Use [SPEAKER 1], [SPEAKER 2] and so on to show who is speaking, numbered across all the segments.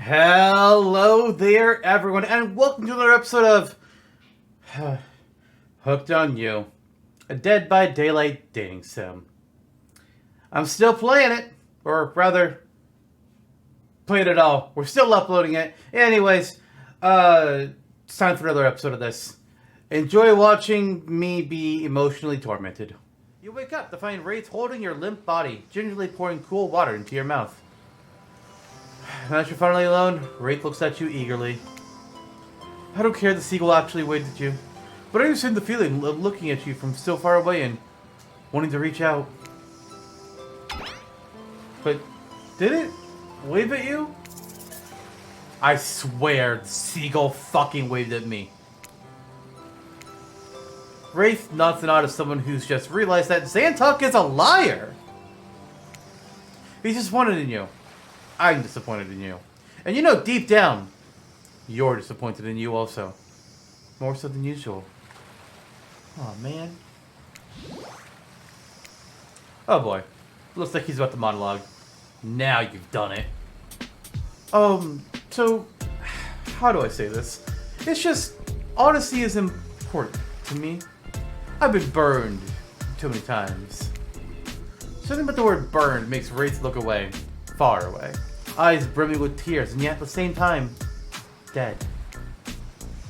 [SPEAKER 1] Hello there, everyone, and welcome to another episode of Hooked on You, a Dead by Daylight dating sim. I'm still playing it, or rather, playing it all. We're still uploading it. Anyways, it's time for another episode of this. Enjoy watching me be emotionally tormented. You wake up to find Wraith holding your limp body, gingerly pouring cool water into your mouth. Now that you're finally alone, Wraith looks at you eagerly. I don't care the seagull actually waved at you, but I understand the feeling of looking at you from so far away and wanting to reach out. But did it wave at you? I swear the seagull fucking waved at me. Wraith nods the nod of someone who's just realized that Xantok is a liar. He's disappointed in you. I'm disappointed in you. And you know, deep down, you're disappointed in you also. More so than usual. Oh, man. Oh, boy. Looks like he's about to monologue. Now you've done it. So, how do I say this? It's just, honesty is important to me. I've been burned too many times. Something about the word burned makes Wraith look away. Far away. Eyes brimming with tears, and yet at the same time, dead.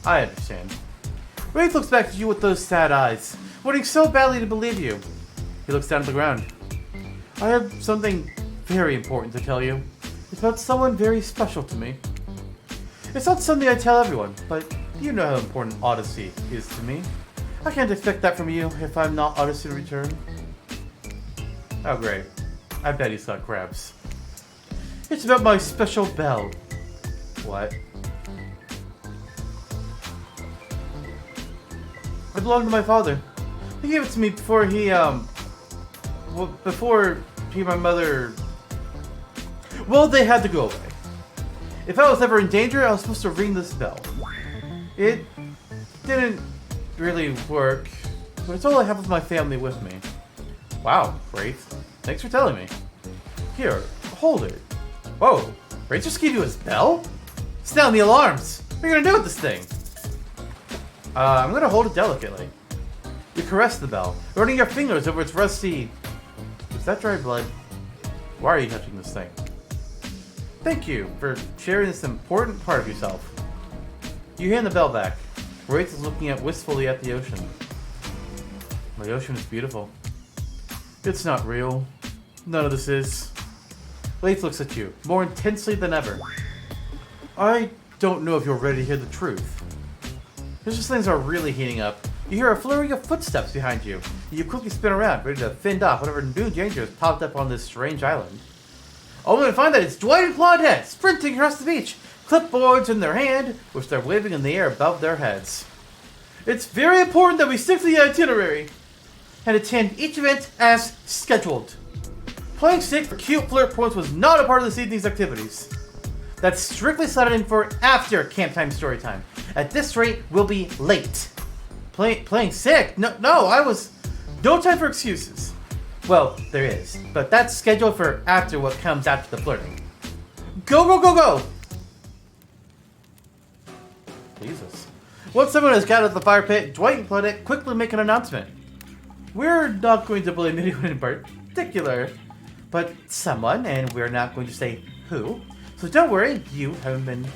[SPEAKER 1] I understand. Wraith looks back at you with those sad eyes, wanting so badly to believe you. He looks down at the ground. I have something very important to tell you. It's about someone very special to me. It's not something I tell everyone, but you know how important honesty is to me. I can't expect that from you if I'm not honest in return. Oh great. I bet he's got crabs. It's about my special bell. What? It belonged to my father. He gave it to me before before my mother... Well, they had to go away. If I was ever in danger, I was supposed to ring this bell. It didn't really work, but it's all I have of my family with me. Wow, Wraith. Thanks for telling me. Here, hold it. Whoa, Wraith just gave you his bell? Sound the alarms! What are you gonna do with this thing? I'm gonna hold it delicately. You caress the bell, running your fingers over its rusty... Is that dry blood? Why are you touching this thing? Thank you for sharing this important part of yourself. You hand the bell back. Wraith is looking wistfully at the ocean. The ocean is beautiful. It's not real. None of this is. Wraith looks at you, more intensely than ever. I don't know if you're ready to hear the truth. Just things are really heating up. You hear a flurry of footsteps behind you. You quickly spin around, ready to fend off whatever new danger has popped up on this strange island. Only to find that it's Dwight and Claudette sprinting across the beach, clipboards in their hand, which they're waving in the air above their heads. It's very important that we stick to the itinerary and attend each event as scheduled. Playing sick for cute flirt points was not a part of this evening's activities. That's strictly slotted in for after camp time story time. At this rate, we'll be late. Playing sick? No, no time for excuses. Well, there is, but that's scheduled for after what comes after the flirting. Go, go, go, go! Jesus. Once someone has got out of the fire pit, Dwight and Claudette quickly make an announcement. We're not going to blame anyone in particular, but someone, and we're not going to say who. So don't worry, we haven't been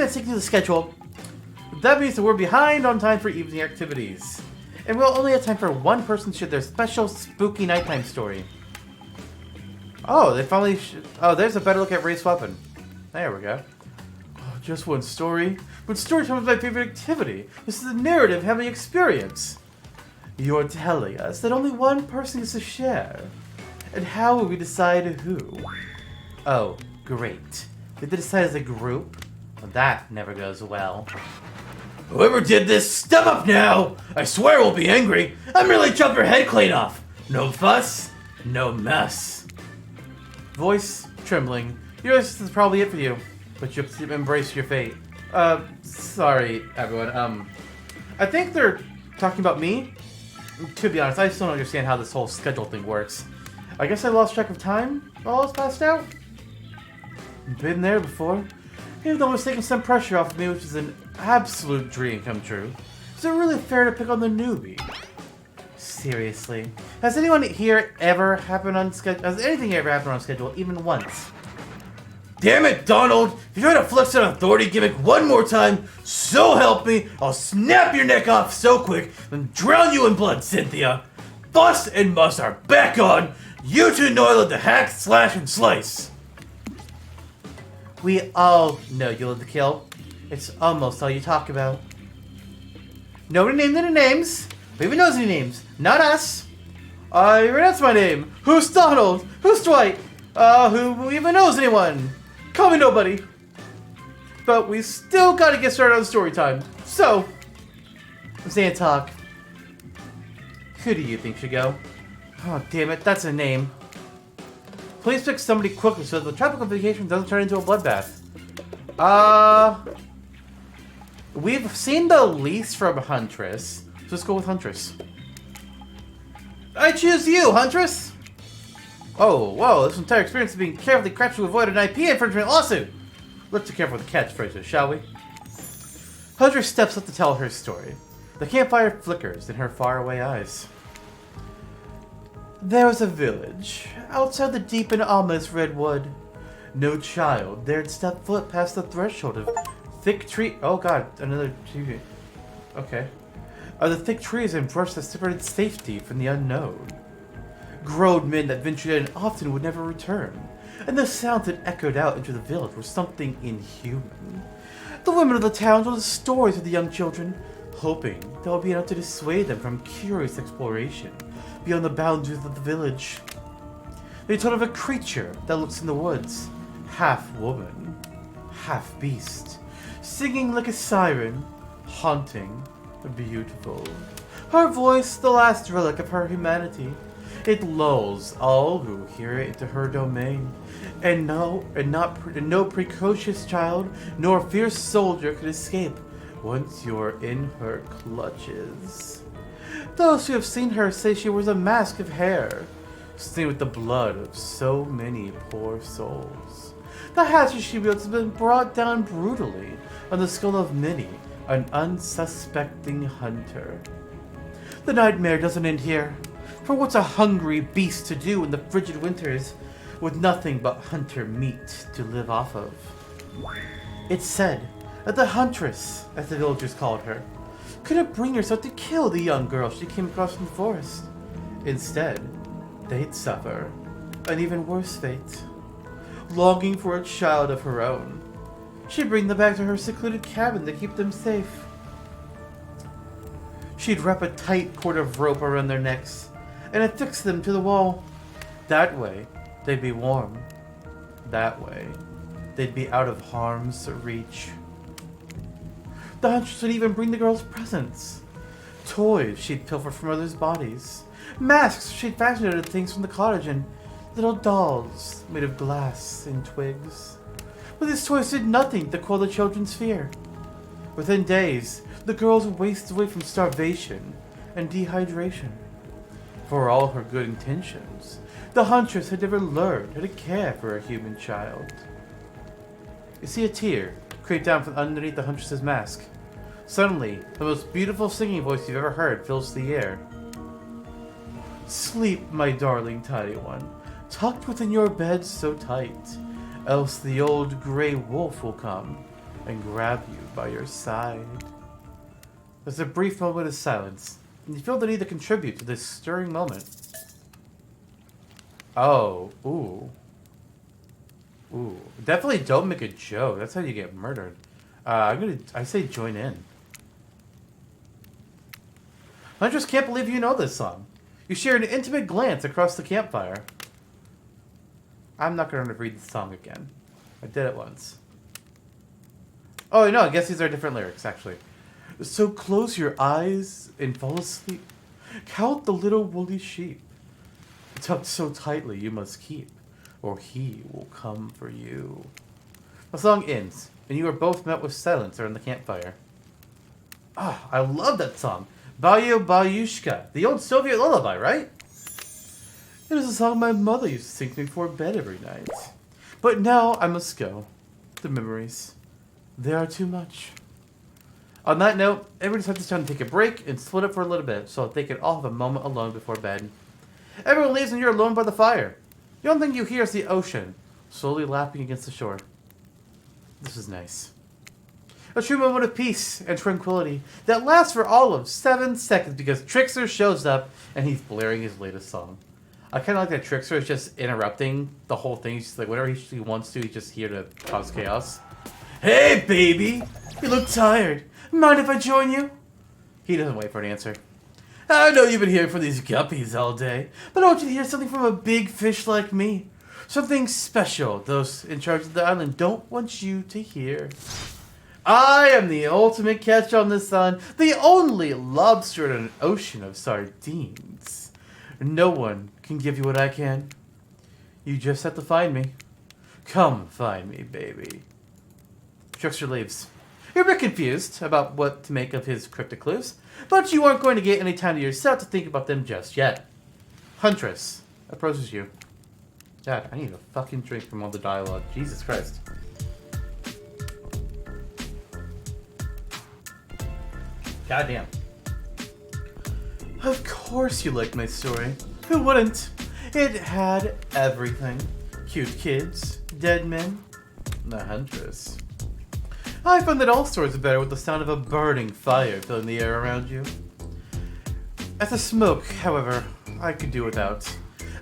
[SPEAKER 1] sticking to the schedule. That means that we're behind on time for evening activities. And we'll only have time for one person to share their special spooky nighttime story. Oh, they finally there's a better look at Wraith's weapon. There we go. Oh, just one story. But story time is my favorite activity. This is a narrative-heavy experience. You're telling us that only one person gets to share. And how will we decide who? Oh, great. Did they decide as a group? Well, that never goes well. Whoever did this, step up now! I swear we'll be angry. I merely chop your head clean off. No fuss, no mess. Voice trembling. This is probably it for you, but you embrace your fate. Sorry, everyone. I think they're talking about me. To be honest, I still don't understand how this whole schedule thing works. I guess I lost track of time while I was passed out? Been there before. Even though it's taking some pressure off of me, which is an absolute dream come true. Is it really fair to pick on the newbie? Seriously. Has anyone here ever happened on schedule? Has anything ever happened on schedule, even once? Damn it, Donald! If you try to flex an authority gimmick one more time, so help me, I'll snap your neck off so quick and drown you in blood, Cynthia! Fuss and Muss are back on! You two know I love to hack, slash, and slice! We all know you love to kill. It's almost all you talk about. Nobody named any names. Who even knows any names? Not us. I renounce my name. Who's Donald? Who's Dwight? Who even knows anyone? Call me nobody. But we still gotta get started on story time. So, Zan talk. Who do you think should go? Oh, damn it, that's a name. Please pick somebody quickly so the tropical vacation doesn't turn into a bloodbath. We've seen the least from Huntress. So let's go with Huntress. I choose you, Huntress! Oh, whoa, this entire experience is being carefully crafted to avoid an IP infringement lawsuit. Let's be careful with the catchphrases, shall we? Huntress steps up to tell her story. The campfire flickers in her faraway eyes. There was a village, outside the deep and ominous redwood. No child dared step foot past the threshold of thick tree. Oh god, another tree. Okay. Of the thick trees and brush that separated safety from the unknown. Grown men that ventured in often would never return, and the sounds that echoed out into the village were something inhuman. The women of the town told the stories of the young children, hoping that would be enough to dissuade them from curious exploration beyond the boundaries of the village. They told of a creature that looks in the woods, half woman, half beast, singing like a siren, haunting, beautiful. Her voice, the last relic of her humanity. It lulls all who hear it into her domain, and no precocious child nor fierce soldier could escape once you're in her clutches. Those who have seen her say she wears a mask of hair, stained with the blood of so many poor souls. The hatchet she wields has been brought down brutally on the skull of many an unsuspecting hunter. The nightmare doesn't end here, for what's a hungry beast to do in the frigid winters with nothing but hunter meat to live off of? It's said that the Huntress, as the villagers called her, couldn't bring herself to kill the young girl she came across in the forest. Instead, they'd suffer an even worse fate. Longing for a child of her own, she'd bring them back to her secluded cabin to keep them safe. She'd wrap a tight cord of rope around their necks and affix them to the wall. That way, they'd be warm. That way, they'd be out of harm's reach. The Huntress would even bring the girls presents. Toys she'd pilfered from others' bodies. Masks she'd fashioned out of things from the cottage, and little dolls made of glass and twigs. But these toys did nothing to quell the children's fear. Within days, the girls wasted away from starvation and dehydration. For all her good intentions, the Huntress had never learned how to care for a human child. You see a tear creep down from underneath the Huntress's mask. Suddenly, the most beautiful singing voice you've ever heard fills the air. Sleep, my darling tiny one, tucked within your bed so tight, else the old gray wolf will come and grab you by your side. There's a brief moment of silence, and you feel the need to contribute to this stirring moment. Oh, ooh. Ooh. Definitely don't make a joke. That's how you get murdered. I say join in. I just can't believe you know this song. You share an intimate glance across the campfire. I'm not going to read the song again. I did it once. Oh, no, I guess these are different lyrics, actually. So close your eyes and fall asleep. Count the little woolly sheep. Tucked so tightly you must keep, or he will come for you. The song ends, and you are both met with silence around the campfire. Ah, I love that song. Bayu Bayushka, the old Soviet lullaby, right? It is a song my mother used to sing to me before bed every night. But now I must go. The memories. They are too much. On that note, everyone decides it's time to take a break and split up for a little bit so they can all have a moment alone before bed. Everyone leaves and you're alone by the fire. The only thing you hear is the ocean, slowly lapping against the shore. This is nice. A true moment of peace and tranquility that lasts for all of 7 seconds because Trickster shows up and he's blaring his latest song. I kind of like that Trickster is just interrupting the whole thing. He's just like, whenever he wants to, he's just here to cause chaos. Hey, baby! You look tired. Mind if I join you? He doesn't wait for an answer. I know you've been hearing from these guppies all day, but I want you to hear something from a big fish like me. Something special those in charge of the island don't want you to hear. I am the ultimate catch on the sun, the only lobster in an ocean of sardines. No one can give you what I can. You just have to find me. Come find me, baby. Trickster leaves. You're a bit confused about what to make of his cryptic clues, but you aren't going to get any time to yourself to think about them just yet. Huntress approaches you. God, I need a fucking drink from all the dialogue. Jesus Christ. Goddamn. Of course you liked my story. Who wouldn't? It had everything. Cute kids, dead men, the Huntress. I find that all stories are better with the sound of a burning fire filling the air around you. As the smoke, however, I could do without.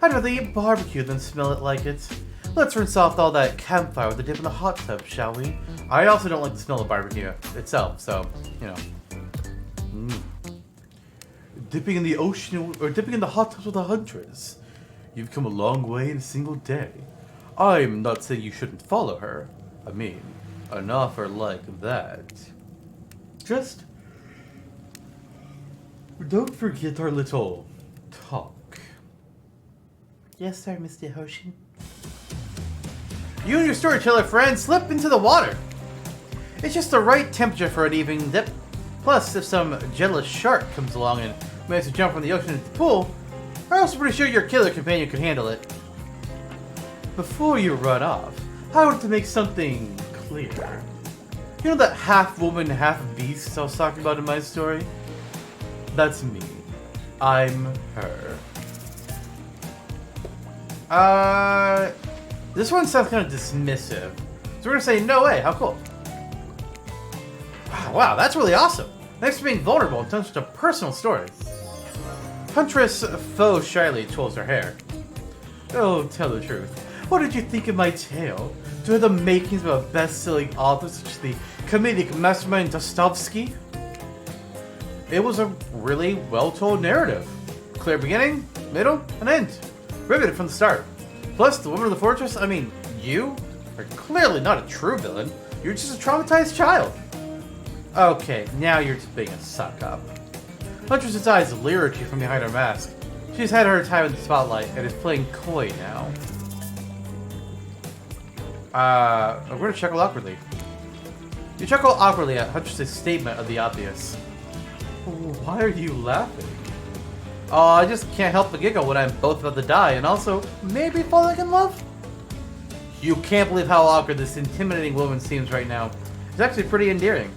[SPEAKER 1] I'd rather eat barbecue than smell it like it. Let's rinse off all that campfire with a dip in the hot tub, shall we? I also don't like the smell of barbecue itself, so, you know. Dipping in the ocean, or dipping in the hot tubs with a Huntress. You've come a long way in a single day. I'm not saying you shouldn't follow her. I mean, an offer like that. Just don't forget our little talk. Yes, sir, Mr. Hoshin. You and your storyteller friend slip into the water. It's just the right temperature for an evening dip. Plus, if some jealous shark comes along and manages to jump from the ocean into the pool, I'm also pretty sure your killer companion could handle it. Before you run off, I wanted to make something clear. You know that half woman, half beast I was talking about in my story? That's me. I'm her. This one sounds kind of dismissive. So we're gonna say, no way, how cool. Wow, that's really awesome. Thanks for being vulnerable and telling such a personal story. Huntress faux shyly twirls her hair. Oh, tell the truth. What did you think of my tale? Do I have the makings of a best-selling author such as the comedic mastermind Dostoevsky? It was a really well-told narrative. Clear beginning, middle, and end. Riveted from the start. Plus, the woman of the fortress, I mean, you are clearly not a true villain. You're just a traumatized child. Okay, now you're just being a suck-up. Huntress's eyes leer at you from behind her mask. She's had her time in the spotlight and is playing coy now. We're gonna chuckle awkwardly. You chuckle awkwardly at Huntress's statement of the obvious. Why are you laughing? Oh, I just can't help but giggle when I'm both about to die and also maybe falling in love? You can't believe how awkward this intimidating woman seems right now. It's actually pretty endearing.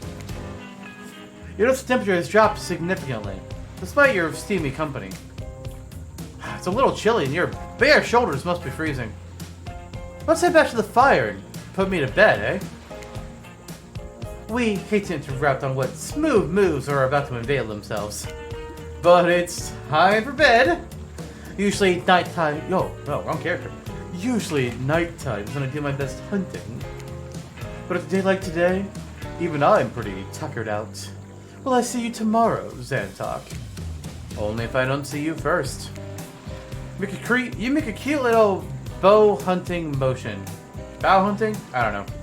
[SPEAKER 1] You notice the temperature has dropped significantly, despite your steamy company. It's a little chilly and your bare shoulders must be freezing. Let's head back to the fire and put me to bed, eh? We hate to interrupt on what smooth moves are about to unveil themselves. But it's time for bed! Usually nighttime... Oh, no, wrong character. Usually nighttime is when I do my best hunting. But a day like today, even I'm pretty tuckered out. Will I see you tomorrow, Zantok? Only if I don't see you first. You make a cute little bow hunting motion. Bow hunting? I don't know.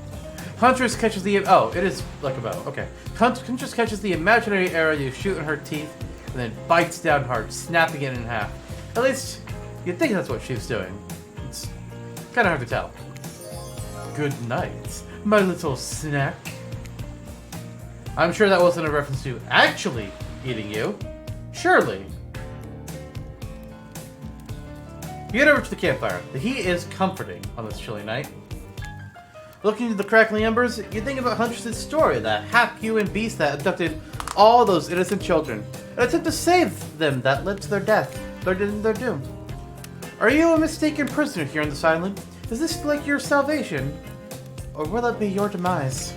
[SPEAKER 1] Huntress catches the... Oh, it is like a bow. Okay. Huntress catches the imaginary arrow you shoot in her teeth and then bites down hard, snapping it in half. At least, you'd think that's what she's doing. It's kind of hard to tell. Good night, my little snack. I'm sure that wasn't a reference to actually eating you. Surely. You get over to the campfire. The heat is comforting on this chilly night. Looking into the crackling embers, you think about Huntress's story, the half-human beast that abducted all those innocent children, and attempt to save them that led to their death, their doom. Are you a mistaken prisoner here on this island? Is this like your salvation? Or will it be your demise?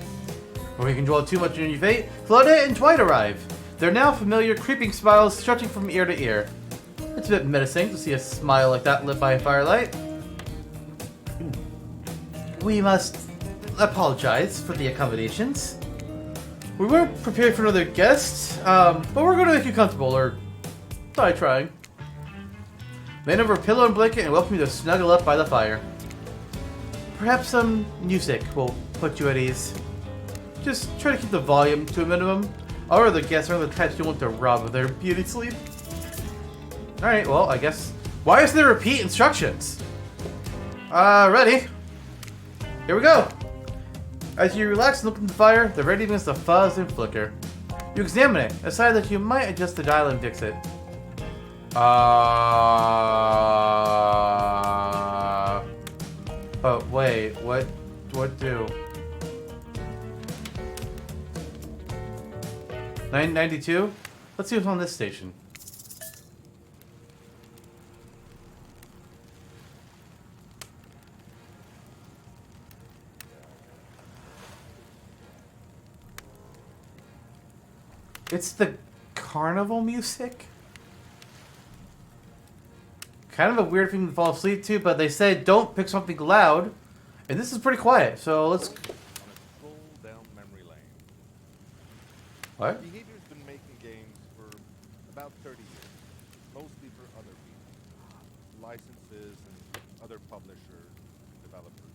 [SPEAKER 1] Or you can dwell too much on your fate, Claudette and Dwight arrive. Their now familiar creeping smiles stretching from ear to ear. It's a bit menacing to see a smile like that lit by a firelight. We must apologize for the accommodations. We weren't prepared for another guest, but we're going to make you comfortable, or try trying. Bend over a pillow and blanket and welcome you to snuggle up by the fire. Perhaps some music will put you at ease. Just try to keep the volume to a minimum. Our other guests are the types you want to rob of their beauty sleep. Alright, well, I guess... Why is there repeat instructions? Ready? Here we go! As you relax and look into the fire, the radio begins to fuzz and flicker. You examine it, decide that you might adjust the dial and fix it. But wait, what do? 992? Let's see what's on this station. It's the carnival music? Kind of a weird thing to fall asleep to, but they said don't pick something loud. And this is pretty quiet, so let's...
[SPEAKER 2] On a stroll down memory lane.
[SPEAKER 1] What?
[SPEAKER 2] Behavior's been making games for about 30 years, mostly for other people. Licenses and other publishers, developers.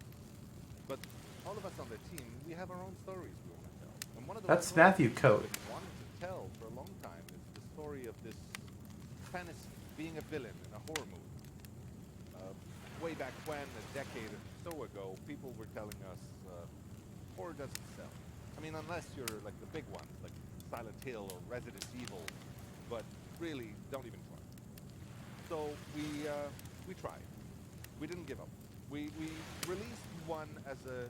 [SPEAKER 2] But all of us on the team, we have our own stories we want to tell. And one of the
[SPEAKER 1] That's Matthew Code.
[SPEAKER 2] we wanted to tell for a long time is the story of this fantasy being a villain in a horror movie. Way back when, a decade or so ago, people were telling us horror doesn't sell. I mean, unless you're like the big ones, like Silent Hill or Resident Evil, but really, don't even try. So we tried. We didn't give up. We released one as a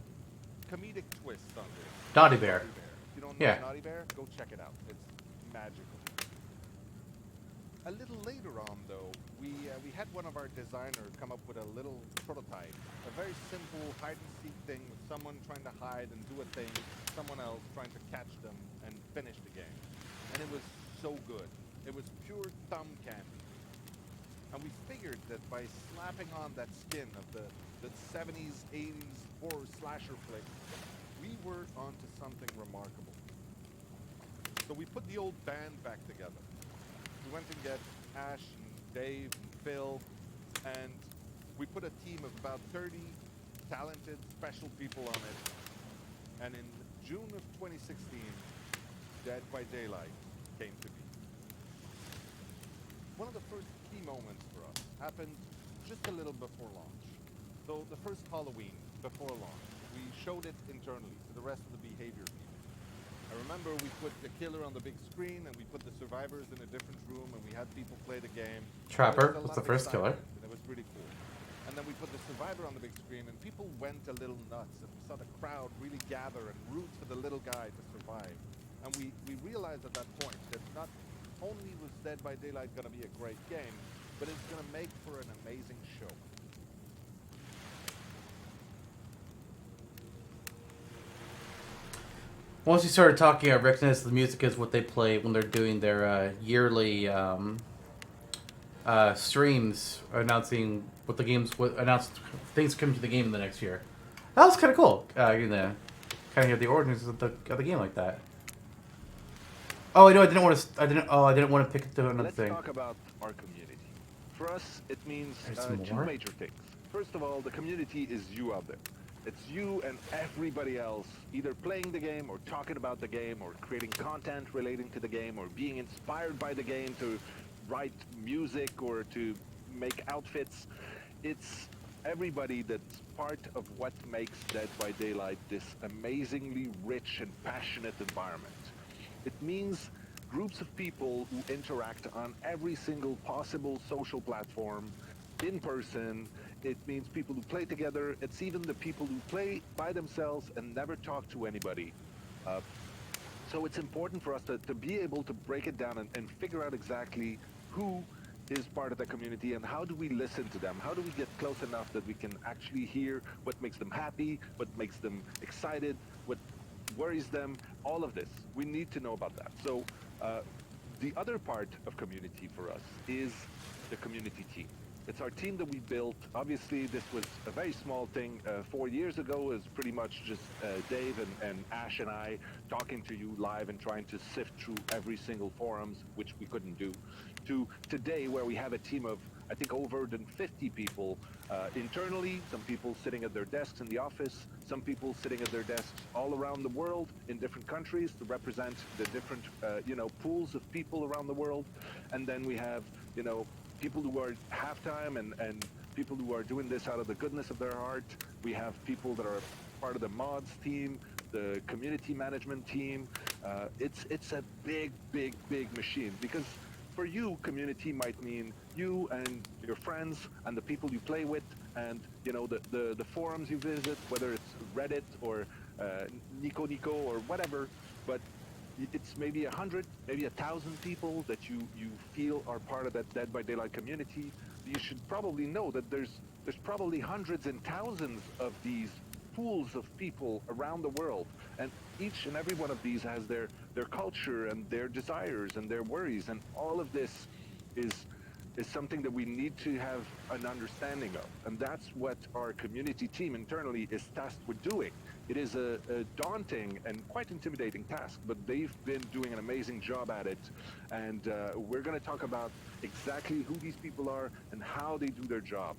[SPEAKER 2] comedic twist on this.
[SPEAKER 1] Naughty Bear.
[SPEAKER 2] If you don't know Naughty Bear, go check it out. It's magical. A little later on, though, we had one of our designers come up with a little prototype, a very simple hide-and-seek thing with someone trying to hide and do a thing, someone else trying to catch them and finish the game. And it was so good. It was pure thumb candy. And we figured that by slapping on that skin of the 70s, 80s horror slasher flick, we were onto something remarkable. So we put the old band back together. We went and get Ash and Dave and Phil, and we put a team of about 30 talented, special people on it. And in June of 2016, Dead by Daylight came to be. One of the first key moments for us happened just a little before launch. So the first Halloween before launch, we showed it internally to the rest of the behavior team. I remember we put the killer on the big screen and we put the survivors in a different room and we had people play the game.
[SPEAKER 1] Trapper was the first killer.
[SPEAKER 2] And it was pretty cool. And then we put the survivor on the big screen and people went a little nuts and we saw the crowd really gather and root for the little guy to survive. And we realized at that point that not only was Dead by Daylight going to be a great game, but it's going to make for an amazing show.
[SPEAKER 1] Once you started talking about Rickness, the music is what they play when they're doing their yearly streams announcing what the games, announced things coming to the game in the next year. That was kind of cool. You know, kind of hear the origins of the game like that. Oh, I know. I didn't want to. I didn't want to pick another thing.
[SPEAKER 3] Let's talk about our community. For us, it means two major things. First of all, the community is you out there. It's you and everybody else either playing the game or talking about the game or creating content relating to the game or being inspired by the game to write music or to make outfits. It's everybody that's part of what makes Dead by Daylight this amazingly rich and passionate environment. It means groups of people who interact on every single possible social platform, in person, It means people who play together. It's even the people who play by themselves and never talk to anybody. Uh, so it's important for us to be able to break it down and figure out exactly who is part of the community and how do we listen to them? How do we get close enough that we can actually hear what makes them happy, what makes them excited, what worries them, all of this. We need to know about that. So the other part of community for us is the community team. It's our team that we built. Obviously, this was a very small thing. 4 years ago, it was pretty much just Dave and Ash and I talking to you live and trying to sift through every single forums, which we couldn't do, to today where we have a team of, I think, over than 50 people internally, some people sitting at their desks in the office, some people sitting at their desks all around the world in different countries to represent the different, pools of people around the world. And then we have, people who are half-time and people who are doing this out of the goodness of their heart. We have people that are part of the mods team, the community management team. It's a big, big, big machine, because for you, community might mean you and your friends and the people you play with and, the forums you visit, whether it's Reddit or Nico or whatever, but it's maybe 100, maybe 1,000 people that you feel are part of that Dead by Daylight community. You should probably know that there's probably hundreds and thousands of these pools of people around the world, and each and every one of these has their culture and their desires and their worries, and all of this is something that we need to have an understanding of, and that's what our community team internally is tasked with doing. It is a daunting and quite intimidating task, but they've been doing an amazing job at it, and we're going to talk about exactly who these people are and how they do their job.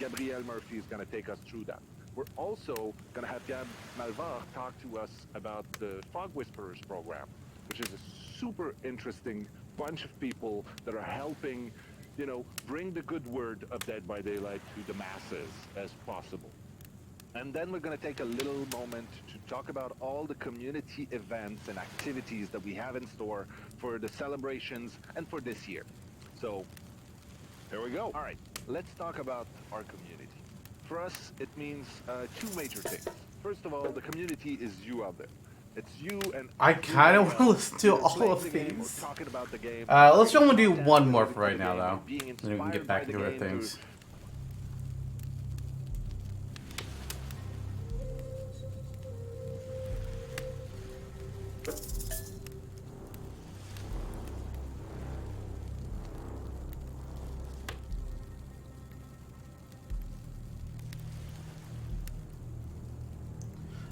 [SPEAKER 3] Gabrielle Murphy is going to take us through that. We're also going to have Gab Malvar talk to us about the Fog Whisperers program, which is a super interesting bunch of people that are helping, bring the good word of Dead by Daylight to the masses as possible. And then we're going to take a little moment to talk about all the community events and activities that we have in store for the celebrations and for this year. So, there we go. All right, let's talk about our community. For us, it means two major things. First of all, the community is you out there. It's you and
[SPEAKER 1] I kind of want to listen to all of these. Let's only do one more for right now, though. Then we can get back into other things.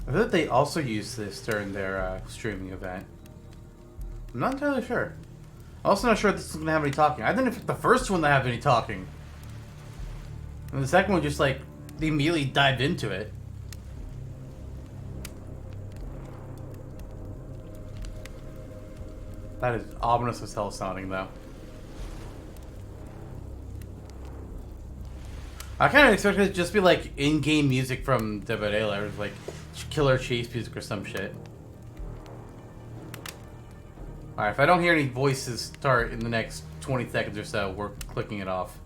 [SPEAKER 1] I feel that they also use this during their streaming event. I'm not entirely sure. I'm also not sure if this is going to have any talking. I think if it's the first one that have any talking. And the second one just, they immediately dived into it. That is ominous as hell sounding, though. I kind of expected it to just be, in-game music from Dead by Daylight, or, killer chase music or some shit. Alright, if I don't hear any voices start in the next 20 seconds or so, we're clicking it off.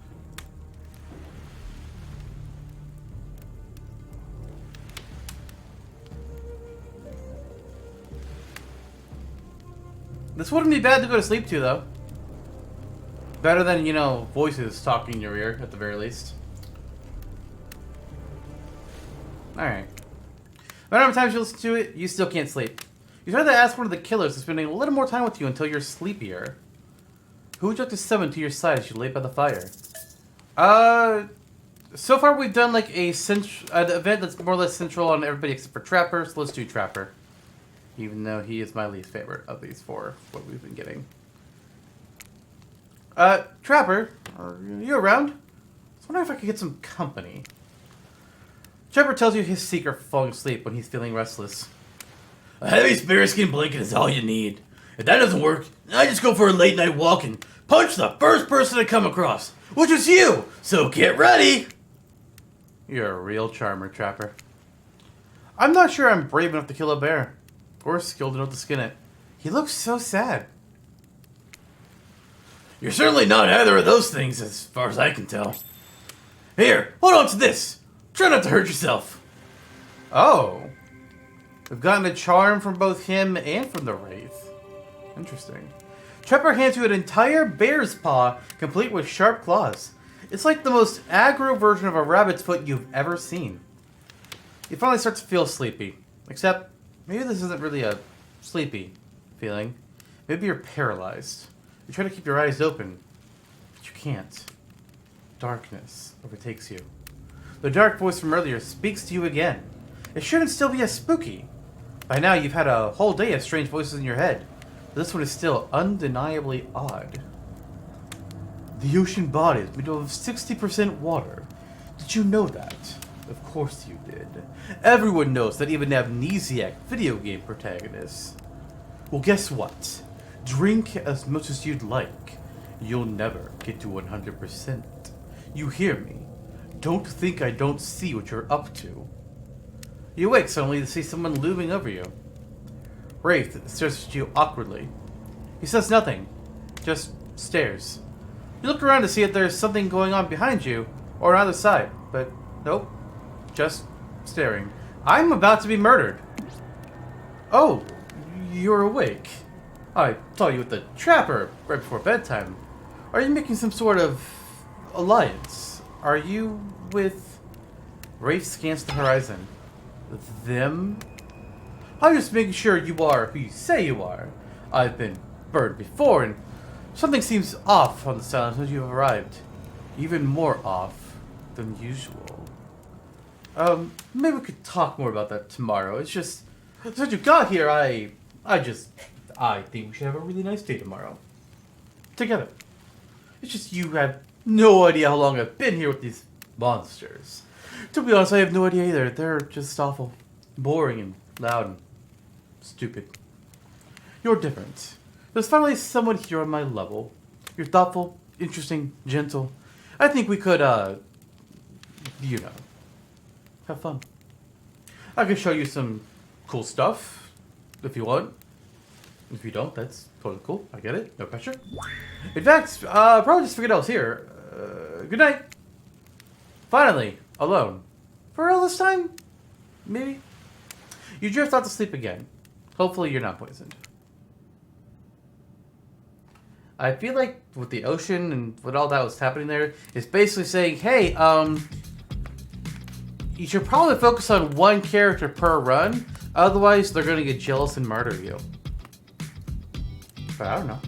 [SPEAKER 1] This wouldn't be bad to go to sleep to, though. Better than, voices talking in your ear, at the very least. Alright. No matter how many times you listen to it, you still can't sleep. You try to ask one of the killers to spend a little more time with you until you're sleepier. Who would you like to summon to your side as you lay by the fire? So far we've done an event that's more or less central on everybody except for Trapper, so let's do Trapper. Even though he is my least favorite of these four, what we've been getting. Trapper, are you around? I was wondering if I could get some company. Trapper tells you his secret for falling asleep when he's feeling restless. A heavy bearskin blanket is all you need. If that doesn't work, I just go for a late night walk and punch the first person I come across, which is you, so get ready! You're a real charmer, Trapper. I'm not sure I'm brave enough to kill a bear, or skilled enough to skin it. He looks so sad. You're certainly not either of those things, as far as I can tell. Here, hold on to this. Try not to hurt yourself. Oh. We've gotten a charm from both him and from the Wraith. Interesting. Trapper hands you an entire bear's paw, complete with sharp claws. It's like the most aggro version of a rabbit's foot you've ever seen. You finally start to feel sleepy. Except, maybe this isn't really a sleepy feeling. Maybe you're paralyzed. You try to keep your eyes open, but you can't. Darkness overtakes you. The dark voice from earlier speaks to you again. It shouldn't still be as spooky. By now, you've had a whole day of strange voices in your head. But this one is still undeniably odd. The ocean body is made up of 60% water. Did you know that? Of course you did. Everyone knows that, even amnesiac video game protagonists. Well, guess what? Drink as much as you'd like. You'll never get to 100%. You hear me? Don't think I don't see what you're up to. You awake suddenly to see someone looming over you. Wraith stares at you awkwardly. He says nothing, just stares. You look around to see if there's something going on behind you or on either side, but nope, just staring. I'm about to be murdered. Oh, you're awake. I thought you with the Trapper right before bedtime. Are you making some sort of alliance? Are you with... Wraith scans the horizon. Them? I'm just making sure you are who you say you are. I've been burned before, and something seems off on the silence when you've arrived. Even more off than usual. Maybe we could talk more about that tomorrow. It's just, since you got here, I think we should have a really nice day tomorrow. Together. It's just you have no idea how long I've been here with these monsters. To be honest, I have no idea either. They're just awful. Boring and loud and stupid. You're different. There's finally someone here on my level. You're thoughtful, interesting, gentle. I think we could, you know, have fun. I can show you some cool stuff if you want. If you don't, that's totally cool. I get it. No pressure. In fact, probably just forget I was here. Good night. Finally, alone. For all this time? Maybe? You drift out to sleep again. Hopefully you're not poisoned. I feel like with the ocean and with all that was happening there, it's basically saying, hey, you should probably focus on one character per run. Otherwise, they're going to get jealous and murder you. But I don't know.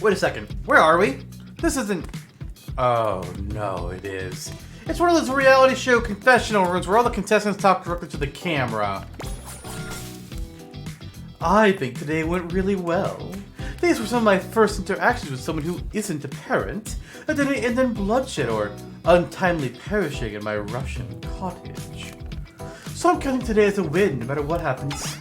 [SPEAKER 1] Wait a second. Where are we? This isn't... Oh, no, it is. It's one of those reality show confessional rooms where all the contestants talk directly to the camera. I think today went really well. These were some of my first interactions with someone who isn't a parent, and then bloodshed or untimely perishing in my Russian cottage. So I'm counting today as a win, no matter what happens.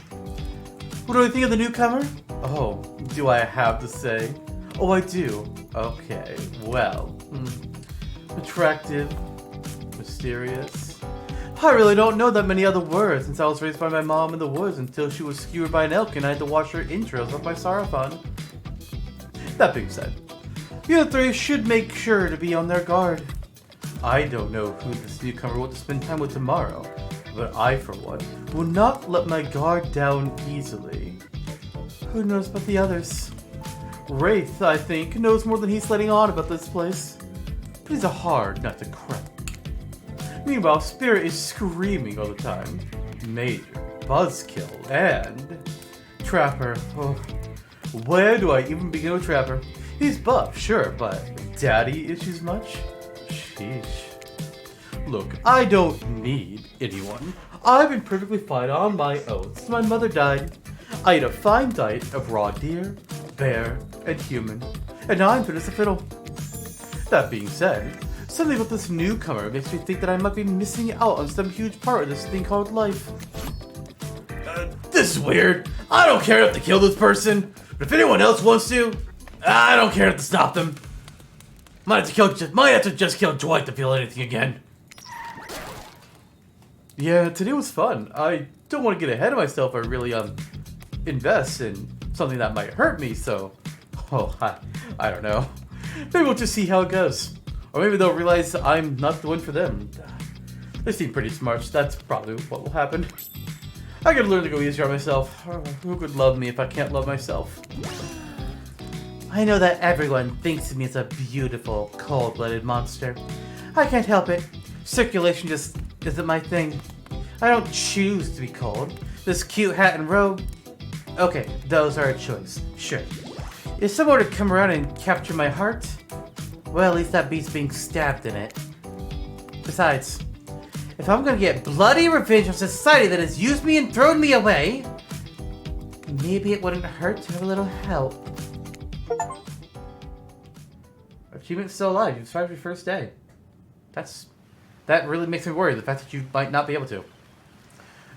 [SPEAKER 1] What do I think of the newcomer? Oh, do I have to say? Oh, I do. Okay, well, attractive, mysterious. I really don't know that many other words since I was raised by my mom in the woods until she was skewered by an elk and I had to watch her intros of my Sarathon. That being said, you three should make sure to be on their guard. I don't know who this newcomer will spend time with tomorrow, but I, for one, will not let my guard down easily. Who knows about the others? Wraith, I think, knows more than he's letting on about this place. But he's a hard nut to crack. Meanwhile, Spirit is screaming all the time. Major, Buzzkill, and... Trapper. Oh, where do I even begin with Trapper? He's buff, sure, but daddy issues much? Sheesh. Look, I don't need anyone. I've been perfectly fine on my own since my mother died. I eat a fine diet of raw deer, bear, and human, and now I'm fit as a fiddle. That being said, something about this newcomer makes me think that I might be missing out on some huge part of this thing called life. This is weird. I don't care if to kill this person, but if anyone else wants to, I don't care to stop them. Might have to just kill Dwight to feel anything again. Yeah, today was fun. I don't want to get ahead of myself or really invest in something that might hurt me, so... Oh, I don't know. Maybe we'll just see how it goes. Or maybe they'll realize I'm not the one for them. They seem pretty smart, so that's probably what will happen. I gotta learn to go easier on myself. Who could love me if I can't love myself? I know that everyone thinks of me as a beautiful, cold-blooded monster. I can't help it. Circulation just isn't my thing. I don't choose to be cold. This cute hat and robe, okay, those are a choice, sure. If someone were to come around and capture my heart, well, at least that beats being stabbed in it. Besides, if I'm gonna get bloody revenge on society that has used me and thrown me away, maybe it wouldn't hurt to have a little help. Achievement's still alive. You survived your first day. That really makes me worry, the fact that you might not be able to.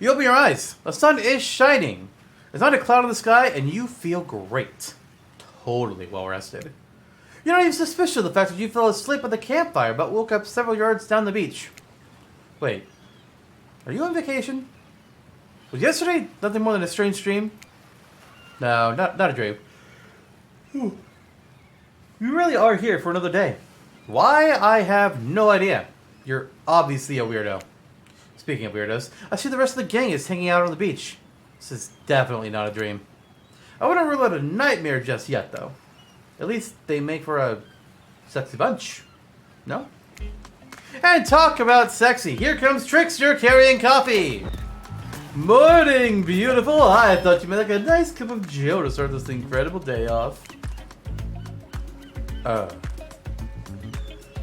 [SPEAKER 1] You open your eyes. The sun is shining. There's not a cloud in the sky, and you feel great. Totally well rested. You're not even suspicious of the fact that you fell asleep at the campfire, but woke up several yards down the beach. Wait. Are you on vacation? Was yesterday nothing more than a strange dream? No, not a dream. Whew. You really are here for another day. Why? I have no idea. You're obviously a weirdo. Speaking of weirdos, I see the rest of the gang is hanging out on the beach. This is definitely not a dream. I wouldn't rule out a nightmare just yet, though. At least they make for a sexy bunch. No? And talk about sexy. Here comes Trickster carrying coffee. Morning, beautiful. I thought you might like a nice cup of joe to start this incredible day off.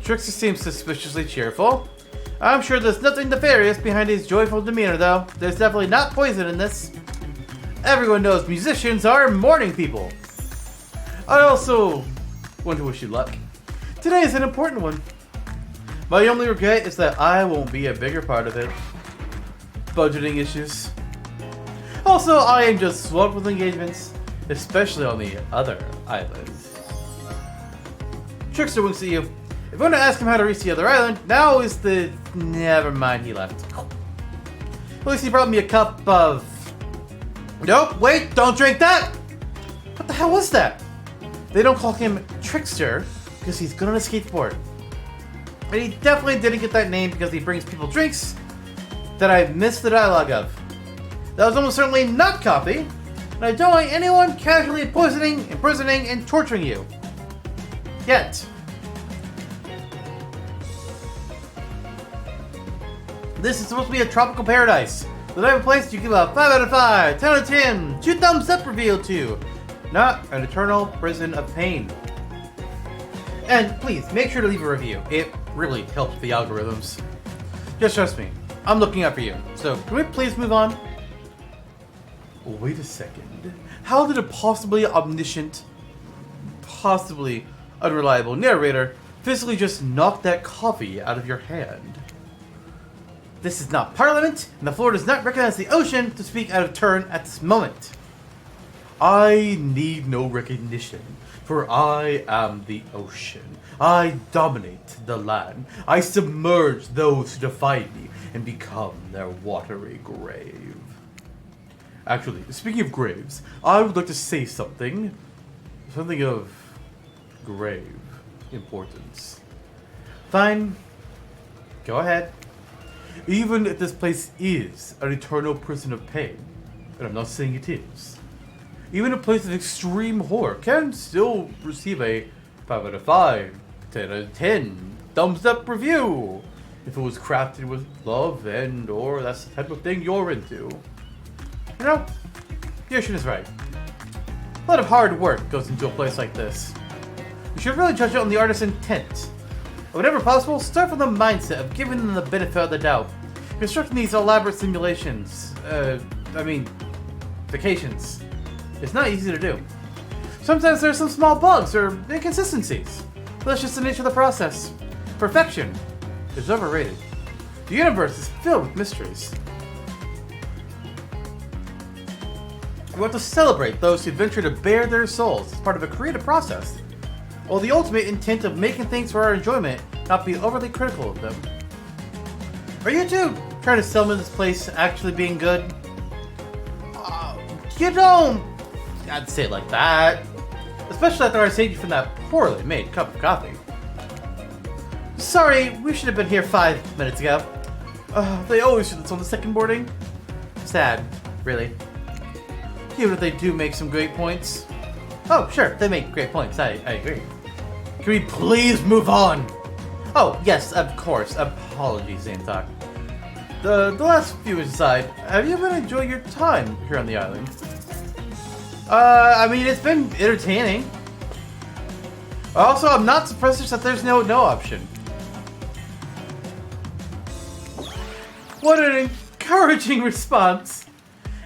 [SPEAKER 1] Trickster seems suspiciously cheerful. I'm sure there's nothing nefarious behind his joyful demeanor, though. There's definitely not poison in this. Everyone knows musicians are morning people. I also want to wish you luck. Today is an important one. My only regret is that I won't be a bigger part of it. Budgeting issues. Also, I am just swamped with engagements, especially on the other island. Trickster winks at you. If you want to ask him how to reach the other island, now is the... Never mind, he left. At least he brought me a cup of... Nope, wait, don't drink that! What the hell was that? They don't call him Trickster because he's good on a skateboard. And he definitely didn't get that name because he brings people drinks that I missed the dialogue of. That was almost certainly not coffee, and I don't want anyone casually poisoning, imprisoning, and torturing you. Yet. This is supposed to be a tropical paradise. The type of place you give a 5 out of 5, 10 out of 10, 2 thumbs up reveal to. Not an eternal prison of pain. And please, make sure to leave a review. It really helps the algorithms. Just trust me, I'm looking out for you. So, can we please move on? Wait a second. How did a possibly omniscient, possibly unreliable narrator physically just knock that coffee out of your hand? This is not Parliament, and the floor does not recognize the ocean to speak out of turn at this moment. I need no recognition, for I am the ocean. I dominate the land. I submerge those who defy me and become their watery grave. Actually, speaking of graves, I would like to say something. Something of grave importance. Fine. Go ahead. Even if this place is an eternal prison of pain, and I'm not saying it is, even a place of extreme horror can still receive a 5 out of 5, 10 out of 10, thumbs up review, if it was crafted with love and or that's the type of thing you're into. You know, Yoshin is right. A lot of hard work goes into a place like this. You should really judge it on the artist's intent. Whenever possible, start from the mindset of giving them the benefit of the doubt. Constructing these elaborate simulations, vacations, it's not easy to do. Sometimes there's some small bugs or inconsistencies, but that's just the nature of the process. Perfection is overrated. The universe is filled with mysteries. We want to celebrate those who venture to bare their souls as part of a creative process, while the ultimate intent of making things for our enjoyment not be overly critical of them. Are you two trying to sell me this place actually being good? You don't... I'd say it like that. Especially after I saved you from that poorly made cup of coffee. Sorry, we should have been here 5 minutes ago. They always do this on the second boarding. Sad, really. Even if they do make some great points. Oh, sure, they make great points. I agree. Can we please move on? Oh, yes, of course. Apologies, Zantok. The last few aside, have you been enjoying your time here on the island? I mean, it's been entertaining. Also, I'm not surprised that there's no option. What an encouraging response!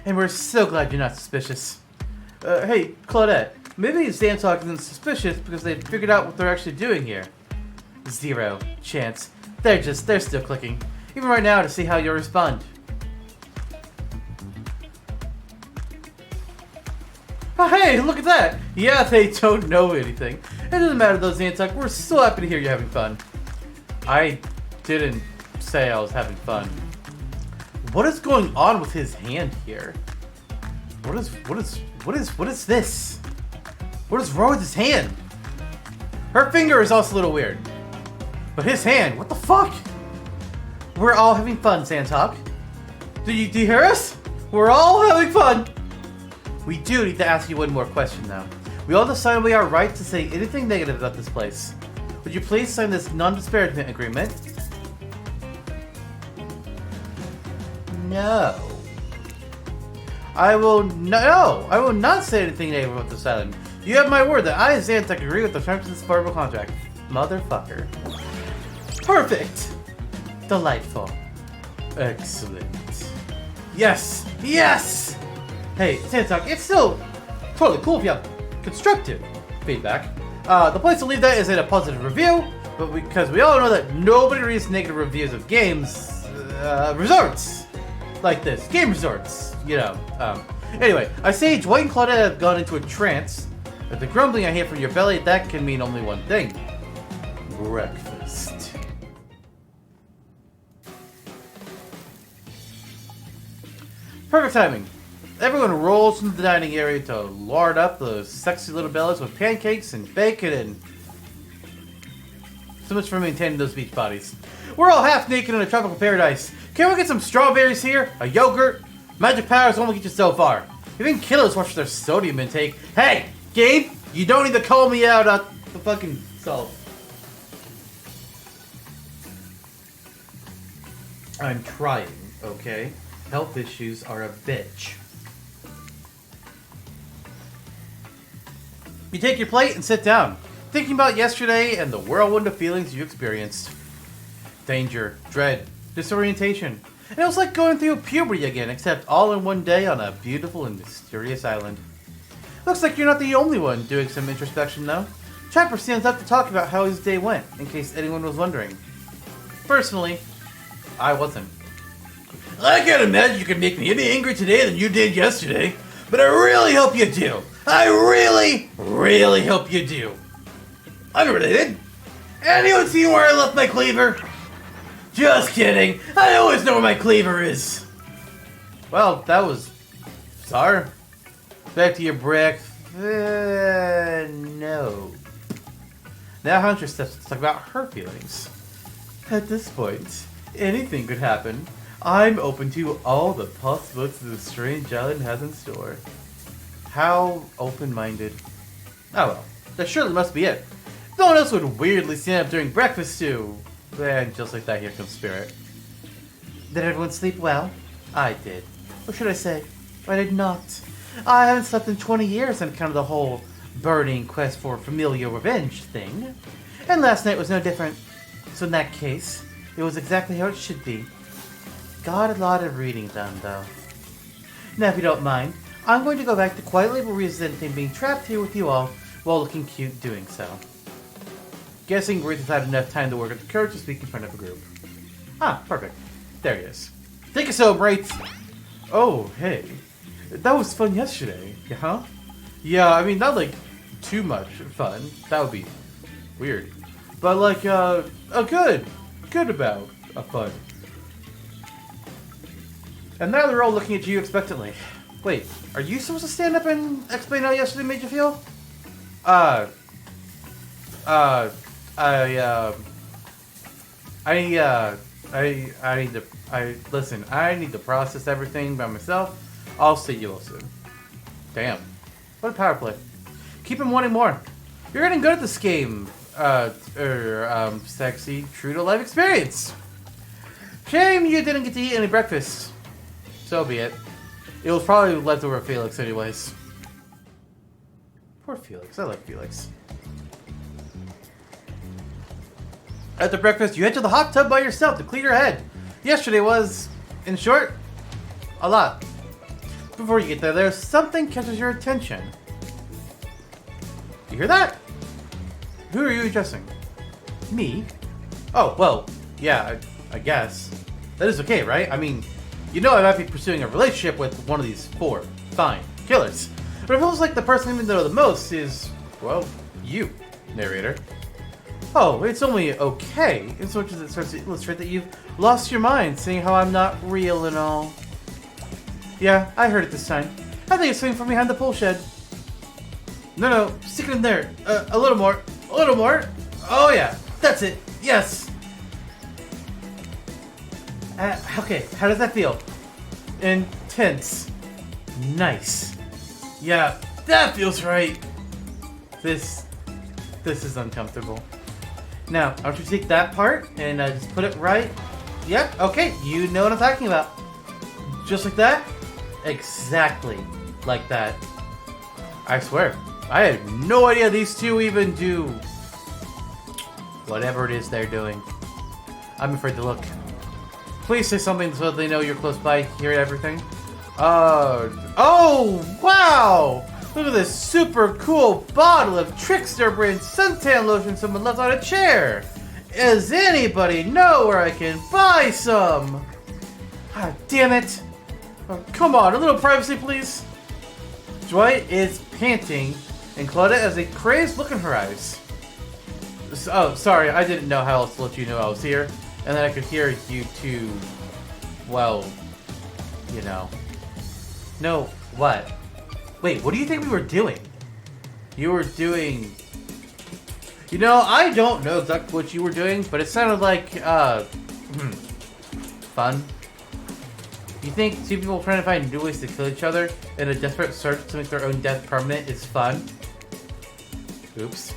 [SPEAKER 1] And we're so glad you're not suspicious. Hey, Claudette, maybe Zantok isn't suspicious because they figured out what they're actually doing here. 0 chance. They're still clicking. Even right now to see how you'll respond. Oh, hey, look at that! Yeah, they don't know anything. It doesn't matter though, Zantok. We're so happy to hear you're having fun. I didn't say I was having fun. What is going on with his hand here? What is this? What is wrong with his hand? Her finger is also a little weird. But his hand, what the fuck? We're all having fun, Zantok. Do you hear us? We're all having fun. We do need to ask you one more question though. We all decided we are right to say anything negative about this place. Would you please sign this non-disparagement agreement? No. I will not say anything negative about this island. You have my word that I, Zantok, agree with the terms of this verbal contract. Motherfucker. Perfect! Delightful. Excellent. Yes! Yes! Hey, Zantok, it's still totally cool if you have constructive feedback. The place to leave that is in a positive review, but because we all know that nobody reads negative reviews of games, resorts like this. Game resorts, you know. Anyway, I say Dwight and Claudette have gone into a trance. But the grumbling I hear from your belly, that can mean only one thing. Breakfast. Perfect timing. Everyone rolls into the dining area to lard up the sexy little bellies with pancakes and bacon and... So much for maintaining those beach bodies. We're all half naked in a tropical paradise. Can we get some strawberries here? A yogurt? Magic powers only get you so far. Even killers watch their sodium intake. Hey, Gabe, you don't need to call me out at the fucking salt. I'm trying, okay? Health issues are a bitch. You take your plate and sit down, thinking about yesterday and the whirlwind of feelings you experienced. Danger, dread, disorientation. And it was like going through puberty again, except all in one day on a beautiful and mysterious island. Looks like you're not the only one doing some introspection though. Trapper stands up to talk about how his day went, in case anyone was wondering. Personally, I wasn't. I can't imagine you can make me any angrier today than you did yesterday, but I really hope you do. I really, really hope you do. Unrelated. Anyone seen where I left my cleaver? Just kidding. I always know where my cleaver is. Well, that was bizarre. Back to your breakfast. No. Now Hunter steps to talk about her feelings. At this point, anything could happen. I'm open to all the possibilities the strange island has in store. How open-minded. Oh well, that surely must be it. No one else would weirdly stand up during breakfast too. And just like that, here comes Spirit. Did everyone sleep well? I did. Or should I say, I did not. I haven't slept in 20 years on account of the whole burning quest for familial revenge thing. And last night was no different. So in that case, it was exactly how it should be. Got a lot of reading done, though. Now, if you don't mind, I'm going to go back to quietly resenting being trapped here with you all while looking cute doing so. Guessing Wraith has had enough time to work up the courage to speak in front of a group. Ah, perfect. There he is. Take us home, Wraith! Oh, hey. That was fun yesterday, huh? Yeah, I mean, not like too much fun. That would be weird. But like, a good about a fun. And now they're all looking at you expectantly. Wait, are you supposed to stand up and explain how yesterday made you feel? Uh, uh, I, uh, I need to, listen, I need to process everything by myself. I'll see you soon. Damn. What a power play. Keep him wanting more. You're getting good at this game. Sexy, true to life experience. Shame you didn't get to eat any breakfast. So be it. It was probably leftover Felix anyways. Poor Felix. I like Felix. After breakfast, you head to the hot tub by yourself to clear your head. Yesterday was, in short, a lot. Before you get there, something catches your attention. You hear that? Who are you addressing? Me? Oh, well, yeah, I guess. That is okay, right? I mean, you know I might be pursuing a relationship with one of these 4 fine killers. But it feels like the person I know the most is, well, you, narrator. Oh, it's only okay, in so much as it starts to illustrate that you've lost your mind, seeing how I'm not real and all. Yeah, I heard it this time. I think it's coming from behind the pole shed. No, stick it in there. A little more. A little more. Oh yeah, that's it. Yes. Okay, how does that feel? Intense. Nice. Yeah, that feels right. This is uncomfortable. Now, I want you to take that part and just put it right. Yep, okay, you know what I'm talking about. Just like that? Exactly like that. I swear, I had no idea these two even do whatever it is they're doing. I'm afraid to look. Please say something so they know you're close by, hear everything. Oh, wow! Look at this super cool bottle of Trickster brand suntan lotion someone left on a chair. Does anybody know where I can buy some? Ah, damn it. Oh, come on, a little privacy, please. Dwight is panting, and Claudette has a crazed look in her eyes. Oh, sorry, I didn't know how else to let you know I was here. And then I could hear you two, well, you know. No, what? Wait, what do you think we were doing? You were doing... You know, I don't know exactly what you were doing, but it sounded like, fun. You think 2 people trying to find new ways to kill each other in a desperate search to make their own death permanent is fun? Oops.